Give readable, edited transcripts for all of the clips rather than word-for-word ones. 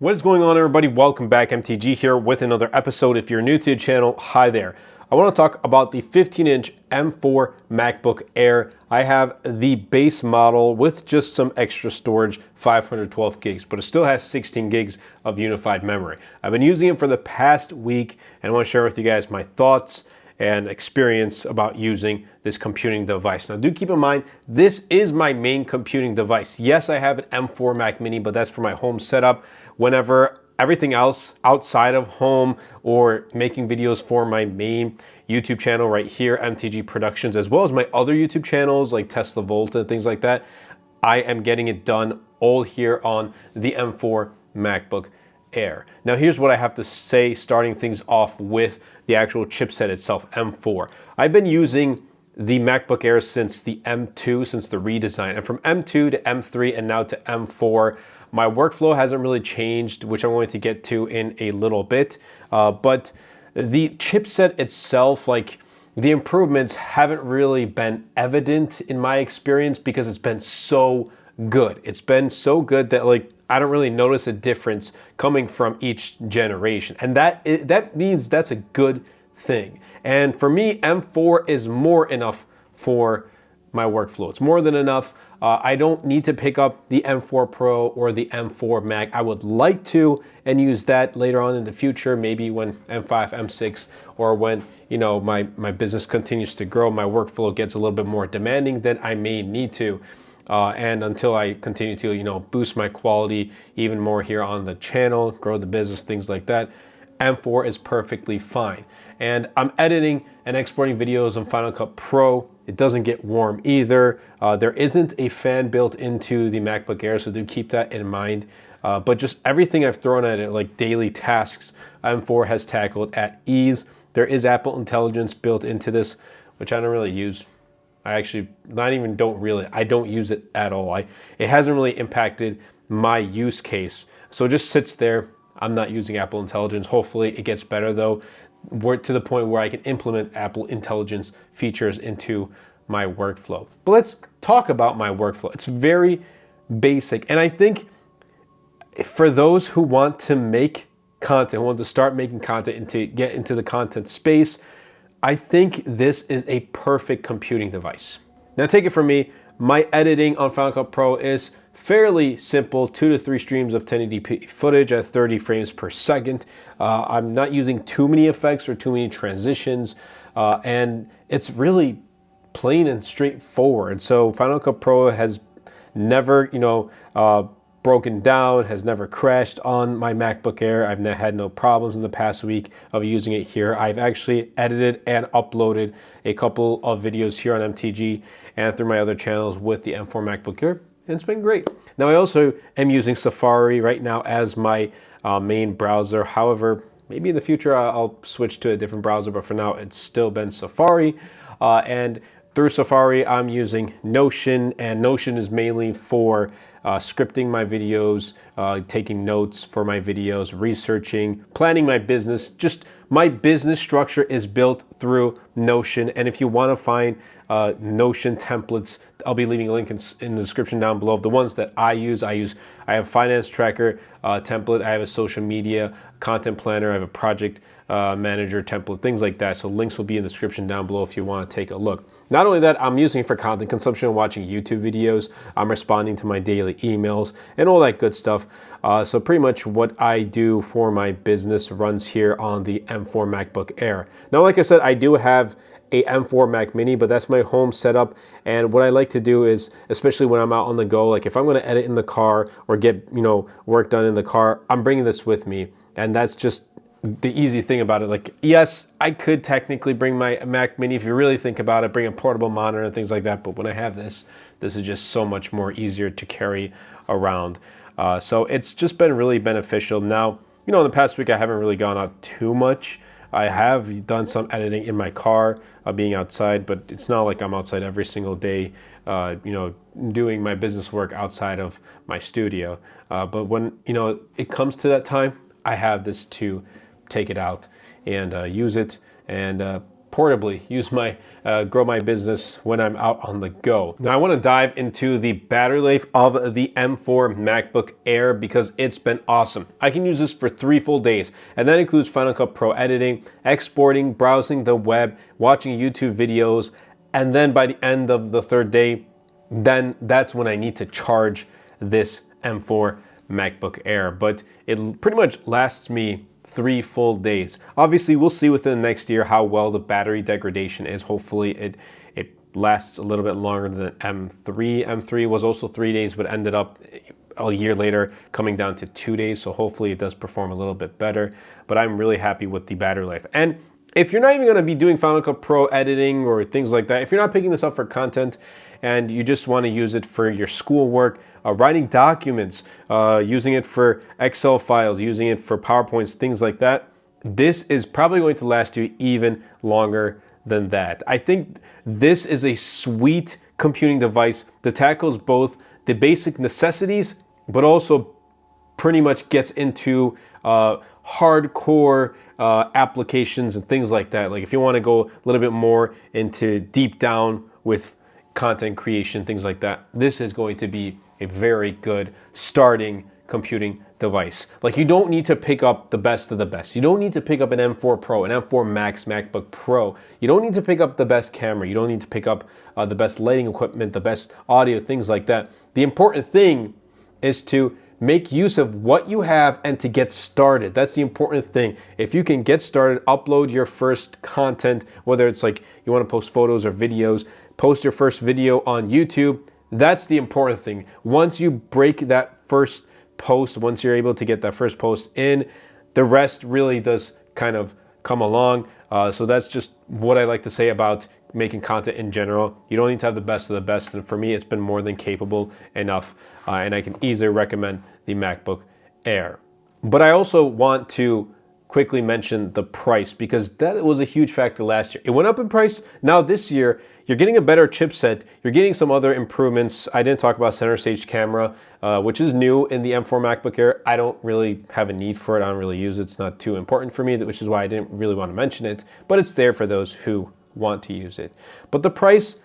What is going on, everybody? Welcome back. MTG here with another episode. If you're new to the channel, hi there. I want to talk about the 15-inch M4 MacBook Air. I have the base model with just some extra storage, 512 gigs, but it still has 16 gigs of unified memory. I've been using it for the past week, and I want to share with you guys my thoughts and experience about using this computing device. Now, do keep in mind, this is my main computing device. Yes, I have an M4 Mac Mini, but that's for my home setup. Whenever everything else outside of home or making videos for my main YouTube channel right here, MTG Productions, as well as my other YouTube channels like Tesla Volta and things like that, I am getting it done all here on the M4 MacBook Air. Now, here's what I have to say, starting things off with the actual chipset itself, M4. I've been using the MacBook Air since the M2, since the redesign, and from M2 to M3 and now to M4, my workflow hasn't really changed, which I'm going to get to in a little bit, but the chipset itself, like the improvements haven't really been evident in my experience because it's been so good. It's been so good that like I don't really notice a difference coming from each generation. And that means that's a good thing. And for me, M4 is more enough for my workflow. It's more than enough. I don't need to pick up the M4 Pro or the M4 Mac. I would like to and use that later on in the future, maybe when M5, M6, or when my business continues to grow, my workflow gets a little bit more demanding, then I may need to. And until I continue to, boost my quality even more here on the channel, grow the business, things like that, M4 is perfectly fine. And I'm editing and exporting videos on Final Cut Pro. It doesn't get warm either. There isn't a fan built into the MacBook Air, so do keep that in mind. But just everything I've thrown at it, like daily tasks, M4 has tackled at ease. There is Apple Intelligence built into this, which I don't really use. I actually I don't use it at all. It hasn't really impacted my use case. So it just sits there. I'm not using Apple Intelligence. Hopefully it gets better though. We're to the point where I can implement Apple Intelligence features into my workflow. But let's talk about my workflow. It's very basic. And I think for those who want to make content, want to start making content and to get into the content space, I think this is a perfect computing device. Now, take it from me, my editing on Final Cut Pro is fairly simple, 2 to 3 streams of 1080p footage at 30 frames per second. I'm not using too many effects or too many transitions, and it's really plain and straightforward. So Final Cut Pro has never, broken down, has never crashed on my MacBook Air. I've had no problems in the past week of using it here. I've actually edited and uploaded a couple of videos here on MTG and through my other channels with the M4 MacBook Air, and it's been great. Now, I also am using Safari right now as my main browser. However, maybe in the future I'll switch to a different browser, but for now it's still been Safari. And through Safari, I'm using Notion, and Notion is mainly for scripting my videos, taking notes for my videos, researching, planning my business. Just my business structure is built through Notion. And if you want to find Notion templates, I'll be leaving a link in the description down below of the ones that I use. I have finance tracker template. I have a social media content planner. I have a project manager template, things like that. So links will be in the description down below if you want to take a look. Not only that, I'm using it for content consumption and watching YouTube videos. I'm responding to my daily emails and all that good stuff. So pretty much what I do for my business runs here on the M4 MacBook Air. Now, like I said, I do have a M4 Mac Mini, but that's my home setup. And what I like to do is, especially when I'm out on the go, like if I'm going to edit in the car or get work done in the car, I'm bringing this with me. And that's just the easy thing about it. Like, yes, I could technically bring my Mac Mini if you really think about it, bring a portable monitor and things like that. But when I have this is just so much more easier to carry around. So it's just been really beneficial. Now, in the past week, I haven't really gone out too much. I have done some editing in my car, being outside, but it's not like I'm outside every single day, doing my business work outside of my studio. But when, it comes to that time, I have this to take it out and use it and portably use my grow my business when I'm out on the go. Now I want to dive into the battery life of the M4 MacBook Air because it's been awesome. I can use this for 3 full days, and that includes Final Cut Pro editing, exporting, browsing the web, watching YouTube videos, and then by the end of the 3rd day, then that's when I need to charge this M4 MacBook Air. But it pretty much lasts me 3 full days. Obviously, we'll see within the next year how well the battery degradation is. Hopefully it lasts a little bit longer than M3. M3 was also 3 days, but ended up a year later coming down to 2 days. So hopefully it does perform a little bit better, but I'm really happy with the battery life. And if you're not even gonna be doing Final Cut Pro editing or things like that, if you're not picking this up for content and you just wanna use it for your schoolwork, writing documents, using it for Excel files, using it for PowerPoints, things like that, this is probably going to last you even longer than that. I think this is a sweet computing device that tackles both the basic necessities, but also pretty much gets into hardcore applications and things like that. Like if you want to go a little bit more into deep down with content creation, things like that, this is going to be a very good starting computing device. Like you don't need to pick up the best of the best. You don't need to pick up an M4 Pro, an M4 Max MacBook Pro. You don't need to pick up the best camera. You don't need to pick up the best lighting equipment, the best audio, things like that. The important thing is to make use of what you have and to get started. That's the important thing. If you can get started, upload your first content, whether it's like you want to post photos or videos, post your first video on YouTube. That's the important thing. Once you break that first post, once you're able to get that first post in, the rest really does kind of come along. So that's just what I like to say about making content in general. You don't need to have the best of the best, and for me it's been more than capable enough, and I can easily recommend the MacBook Air. But I also want to quickly mention the price because that was a huge factor last year. It went up in price. Now this year you're getting a better chipset, you're getting some other improvements. I didn't talk about center stage camera, which is new in the M4 MacBook Air. I don't really have a need for it. I don't really use it. It's not too important for me, which is why I didn't really want to mention it, but it's there for those who want to use it. But the price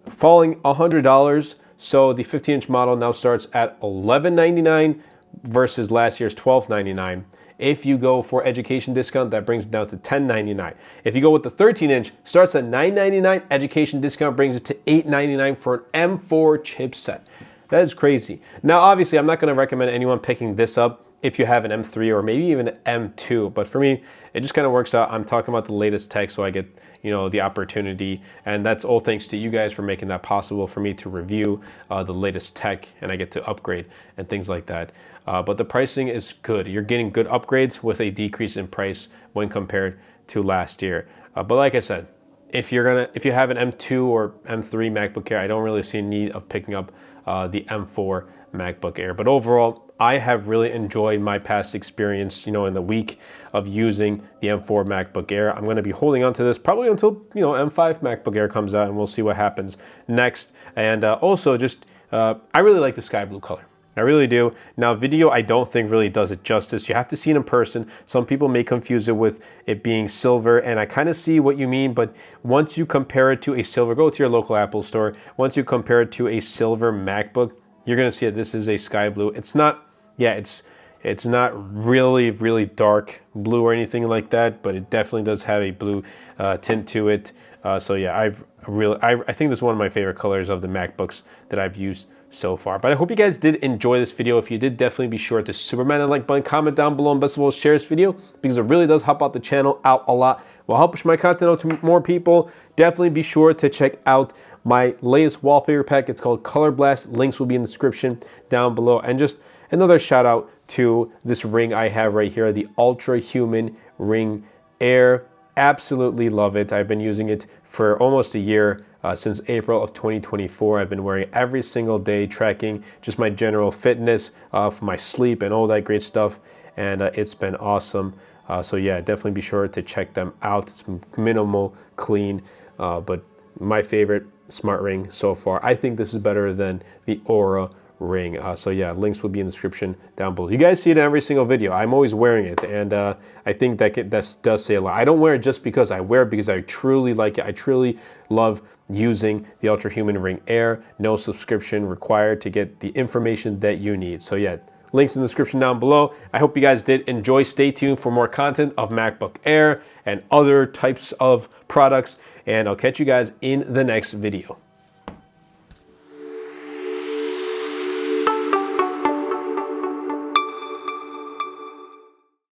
falling $100, so the 15-inch model now starts at $1199 versus last year's $1299. If you go for education discount, that brings it down to $1099. If you go with the 13-inch, starts at $999, education discount brings it to $899 for an M4 chipset. That is crazy. Now, obviously, I'm not going to recommend anyone picking this up if you have an M3 or maybe even an M2, but for me, it just kind of works out. I'm talking about the latest tech, so I get, you know, the opportunity, and that's all thanks to you guys for making that possible for me to review the latest tech, and I get to upgrade and things like that. But the pricing is good. You're getting good upgrades with a decrease in price when compared to last year. But like I said, if you have an M2 or M3 MacBook Air, I don't really see a need of picking up the M4 MacBook Air. But overall, I have really enjoyed my past experience, you know, in the week of using the M4 MacBook Air. I'm going to be holding on to this probably until, you know, M5 MacBook Air comes out, and we'll see what happens next. And also just, I really like the sky blue color. I really do. Now, video, I don't think really does it justice. You have to see it in person. Some people may confuse it with it being silver, and I kind of see what you mean, but once you compare it to a silver, go to your local Apple store. Once you compare it to a silver MacBook, you're going to see that this is a sky blue. It's not, yeah, it's not really, really dark blue or anything like that, but it definitely does have a blue tint to it. So yeah, I think this is one of my favorite colors of the MacBooks that I've used so far. But I hope you guys did enjoy this video. If you did, definitely be sure to superman that like button, comment down below, and best of all, share this video because it really does help out the channel out a lot. Will help push my content out to more people. Definitely be sure to check out my latest wallpaper pack. It's called Color Blast. Links will be in the description down below. And just another shout out to this ring I have right here, the Ultra Human Ring Air. Absolutely love it. I've been using it for almost a year. Since April of 2024, I've been wearing it every single day, tracking just my general fitness, for my sleep and all that great stuff, and it's been awesome. So yeah, definitely be sure to check them out. It's minimal, clean, but my favorite smart ring so far. I think this is better than the Aura ring. So yeah, links will be in the description down below. You guys see it in every single video. I'm always wearing it, and I think that does say a lot. I don't wear it just because I wear it, because I truly like it. I truly love using the Ultrahuman Ring Air. No subscription required to get the information that you need. So yeah, links in the description down below. I hope you guys did enjoy. Stay tuned for more content of MacBook Air and other types of products, and I'll catch you guys in the next video.